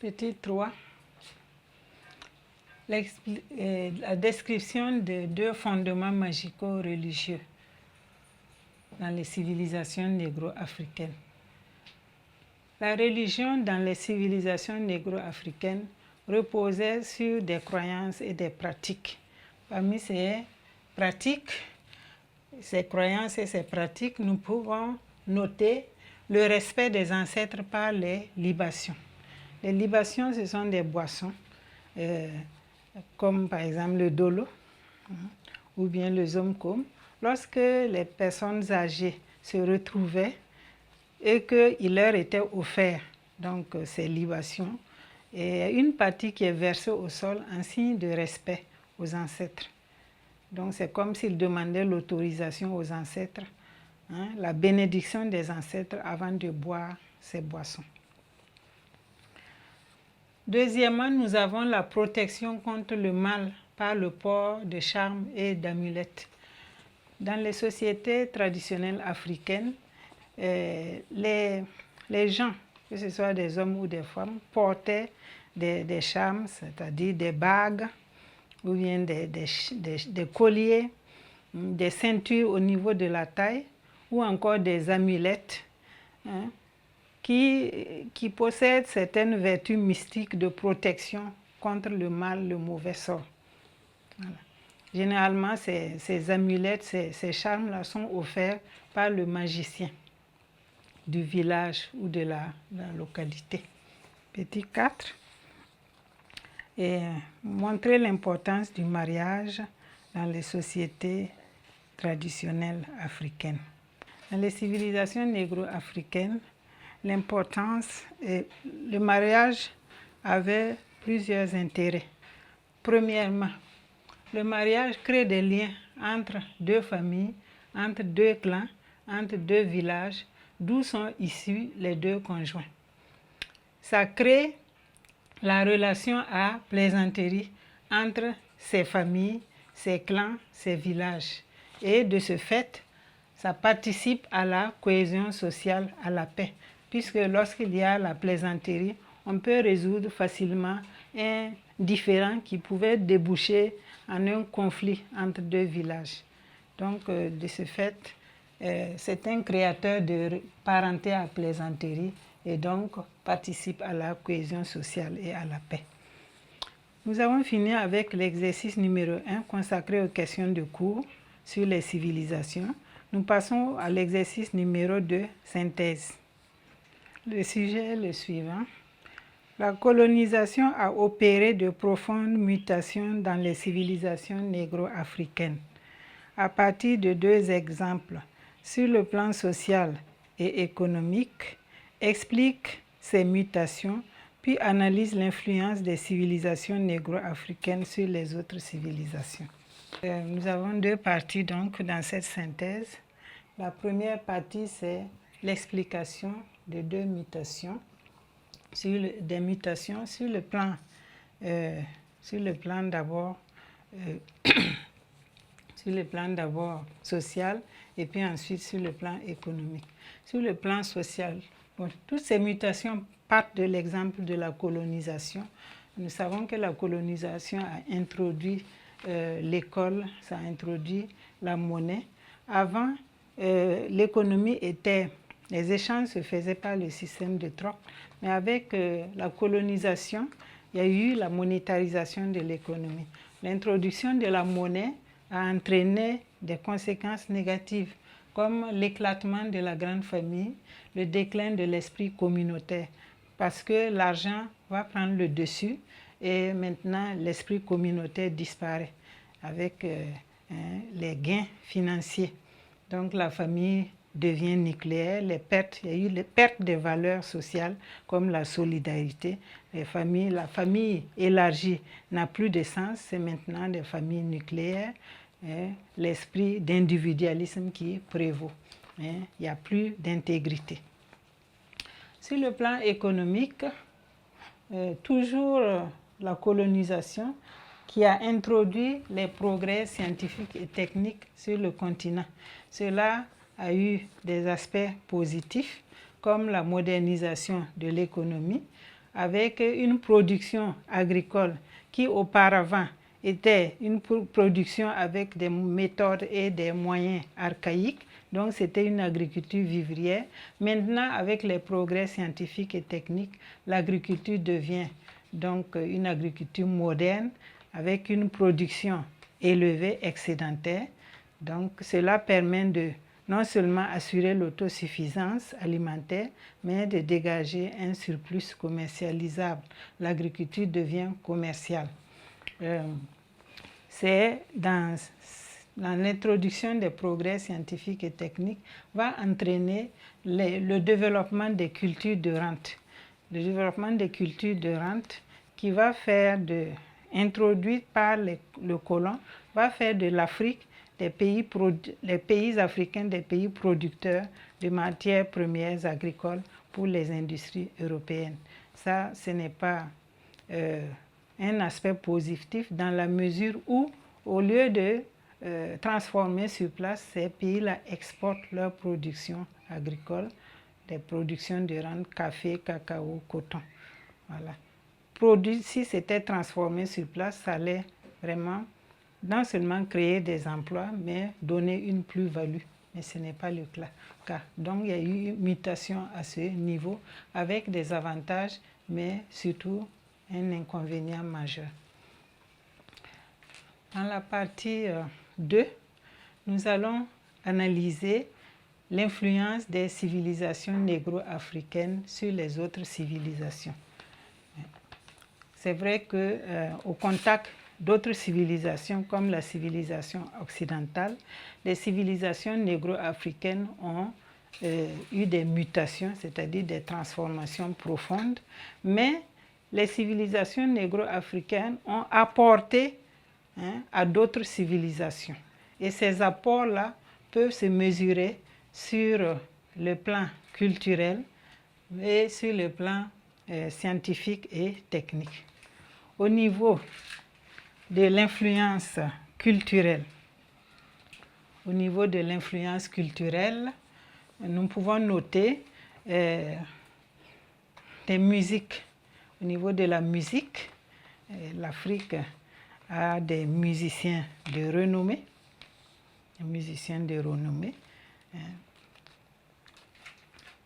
Petit 3. La description de deux fondements magico-religieux dans les civilisations négro-africaines. La religion dans les civilisations négro-africaines reposait sur des croyances et des pratiques. Parmi ces pratiques, ces croyances et ces pratiques, nous pouvons noter le respect des ancêtres par les libations. Les libations, ce sont des boissons, comme par exemple le dolo ou bien le zomkom. Lorsque les personnes âgées se retrouvaient et qu'il leur était offert donc, ces libations, et une partie qui est versée au sol en signe de respect aux ancêtres. Donc c'est comme s'ils demandaient l'autorisation aux ancêtres, la bénédiction des ancêtres avant de boire ces boissons. Deuxièmement, nous avons la protection contre le mal par le port de charmes et d'amulettes. Dans les sociétés traditionnelles africaines, les gens, que ce soit des hommes ou des femmes, portaient des charmes, c'est-à-dire des bagues, ou bien des colliers, des ceintures au niveau de la taille, ou encore des amulettes, qui possèdent certaines vertus mystiques de protection contre le mal, le mauvais sort. Voilà. Généralement, ces amulettes, ces charmes-là sont offerts par le magicien du village ou de la localité. Petit 4. Et montrer l'importance du mariage dans les sociétés traditionnelles africaines. Dans les civilisations négro-africaines, l'importance, le mariage avait plusieurs intérêts. Premièrement, le mariage crée des liens entre deux familles, entre deux clans, entre deux villages, d'où sont issus les deux conjoints. Ça crée la relation à plaisanterie entre ces familles, ces clans, ces villages. Et de ce fait, ça participe à la cohésion sociale, à la paix, puisque lorsqu'il y a la plaisanterie, on peut résoudre facilement un différend qui pouvait déboucher en un conflit entre deux villages. Donc, de ce fait, c'est un créateur de parenté à plaisanterie et donc participe à la cohésion sociale et à la paix. Nous avons fini avec l'exercice numéro 1 consacré aux questions de cours sur les civilisations. Nous passons à l'exercice numéro 2, synthèse. Le sujet est le suivant. La colonisation a opéré de profondes mutations dans les civilisations négro-africaines. À partir de deux exemples, sur le plan social et économique, explique ces mutations, puis analyse l'influence des civilisations négro-africaines sur les autres civilisations. Nous avons deux parties donc dans cette synthèse. La première partie, c'est l'explication de deux mutations, des mutations sur le plan d'abord sur le plan d'abord social et puis ensuite sur le plan économique. Sur le plan social, bon, toutes ces mutations partent de l'exemple de la colonisation. Nous savons que la colonisation a introduit l'école, ça a introduit la monnaie. Avant, l'économie était, les échanges se faisaient par le système de troc, mais avec la colonisation, il y a eu la monétarisation de l'économie. L'introduction de la monnaie a entraîné des conséquences négatives, comme l'éclatement de la grande famille, le déclin de l'esprit communautaire, parce que l'argent va prendre le dessus et maintenant l'esprit communautaire disparaît avec les gains financiers. Donc la famille devient nucléaire, il y a eu les pertes de valeurs sociales comme la solidarité. La famille élargie n'a plus de sens, c'est maintenant des familles nucléaires, l'esprit d'individualisme qui prévaut. Il n'y a plus d'intégrité. Sur le plan économique, toujours la colonisation qui a introduit les progrès scientifiques et techniques sur le continent. Cela a eu des aspects positifs comme la modernisation de l'économie avec une production agricole qui auparavant était une production avec des méthodes et des moyens archaïques. Donc c'était une agriculture vivrière. Maintenant, avec les progrès scientifiques et techniques, l'agriculture devient donc une agriculture moderne avec une production élevée, excédentaire. Donc cela permet de non seulement assurer l'autosuffisance alimentaire, mais de dégager un surplus commercialisable. L'agriculture devient commerciale. C'est dans l'introduction des progrès scientifiques et techniques va entraîner le développement des cultures de rente. Le développement des cultures de rente qui va faire introduite par le colon, va faire de l'Afrique les pays africains des pays producteurs de matières premières agricoles pour les industries européennes. Ça, ce n'est pas un aspect positif dans la mesure où, au lieu de transformer sur place, ces pays-là exportent leur production agricole, des productions de rente, café, cacao, coton. Voilà. Si c'était transformé sur place, ça allait vraiment non seulement créer des emplois, mais donner une plus-value. Mais ce n'est pas le cas. Donc il y a eu une mutation à ce niveau avec des avantages, mais surtout un inconvénient majeur. Dans la partie 2, nous allons analyser l'influence des civilisations négro-africaines sur les autres civilisations. C'est vrai qu'au contact d'autres civilisations comme la civilisation occidentale, les civilisations négro-africaines ont eu des mutations, c'est-à-dire des transformations profondes, mais les civilisations négro-africaines ont apporté à d'autres civilisations. Et ces apports-là peuvent se mesurer sur le plan culturel et sur le plan scientifique et technique. Au niveau de l'influence culturelle. Au niveau de l'influence culturelle, nous pouvons noter des musiques. Au niveau de la musique, l'Afrique a des musiciens de renommée. Des musiciens de renommée.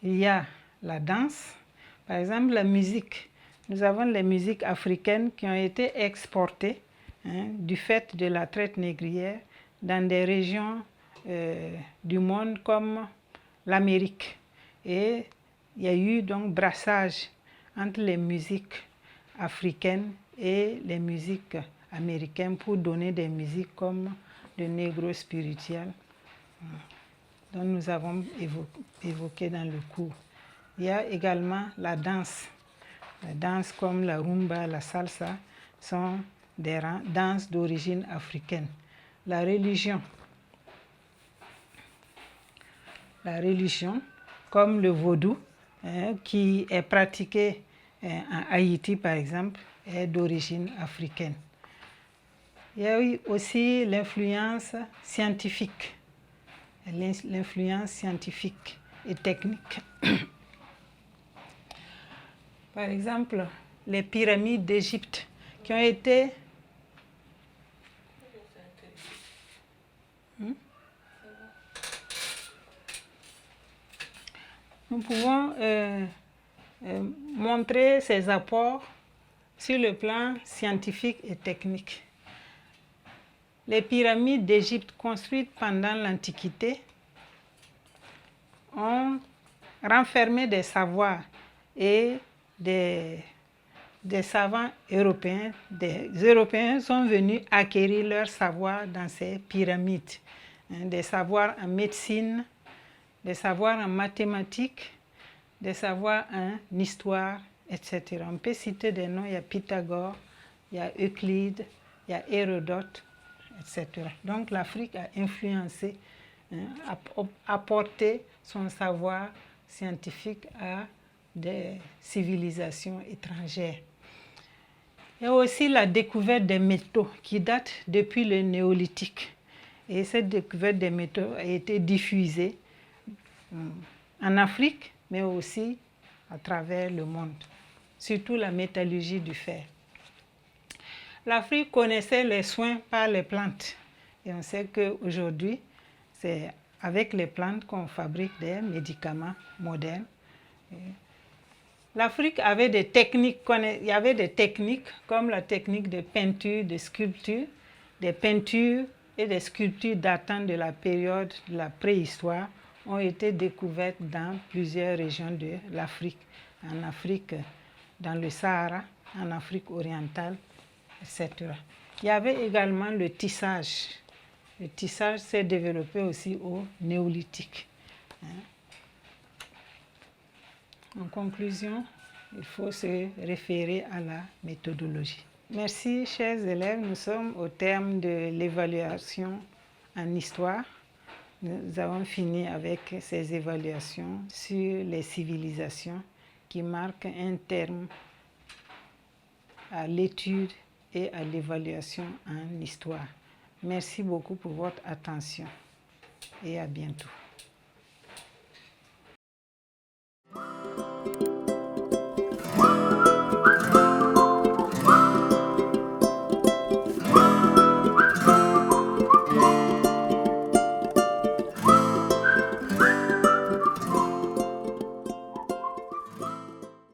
Il y a la danse. Par exemple, la musique. Nous avons les musiques africaines qui ont été exportées du fait de la traite négrière dans des régions du monde comme l'Amérique. Et il y a eu donc brassage entre les musiques africaines et les musiques américaines pour donner des musiques comme le négro spirituel dont nous avons évoqué dans le cours. Il y a également la danse. Les danses comme la rumba, la salsa sont des danses d'origine africaine. La religion, comme le vaudou, qui est pratiqué en Haïti par exemple, est d'origine africaine. Il y a eu aussi l'influence scientifique et technique. Par exemple, les pyramides d'Égypte qui ont été nous pouvons montrer ces apports sur le plan scientifique et technique. Les pyramides d'Égypte construites pendant l'Antiquité ont renfermé des savoirs et des savants européens. Des Européens sont venus acquérir leur savoir dans ces pyramides. Des savoirs en médecine, des savoirs en mathématiques, des savoirs en histoire, etc. On peut citer des noms, il y a Pythagore, il y a Euclide, il y a Hérodote, etc. Donc l'Afrique a influencé, apporté son savoir scientifique à des civilisations étrangères. Il y a aussi la découverte des métaux qui date depuis le néolithique. Et cette découverte des métaux a été diffusée en Afrique, mais aussi à travers le monde, surtout la métallurgie du fer. L'Afrique connaissait les soins par les plantes. Et on sait qu'aujourd'hui, c'est avec les plantes qu'on fabrique des médicaments modernes. L'Afrique avait des techniques, il y avait des techniques comme la technique de peinture, de sculpture, des peintures et des sculptures datant de la période de la préhistoire ont été découvertes dans plusieurs régions de l'Afrique. En Afrique, dans le Sahara, en Afrique orientale, etc. Il y avait également le tissage. Le tissage s'est développé aussi au néolithique. En conclusion, il faut se référer à la méthodologie. Merci, chers élèves. Nous sommes au terme de l'évaluation en histoire. Nous avons fini avec ces évaluations sur les civilisations qui marquent un terme à l'étude et à l'évaluation en histoire. Merci beaucoup pour votre attention et à bientôt.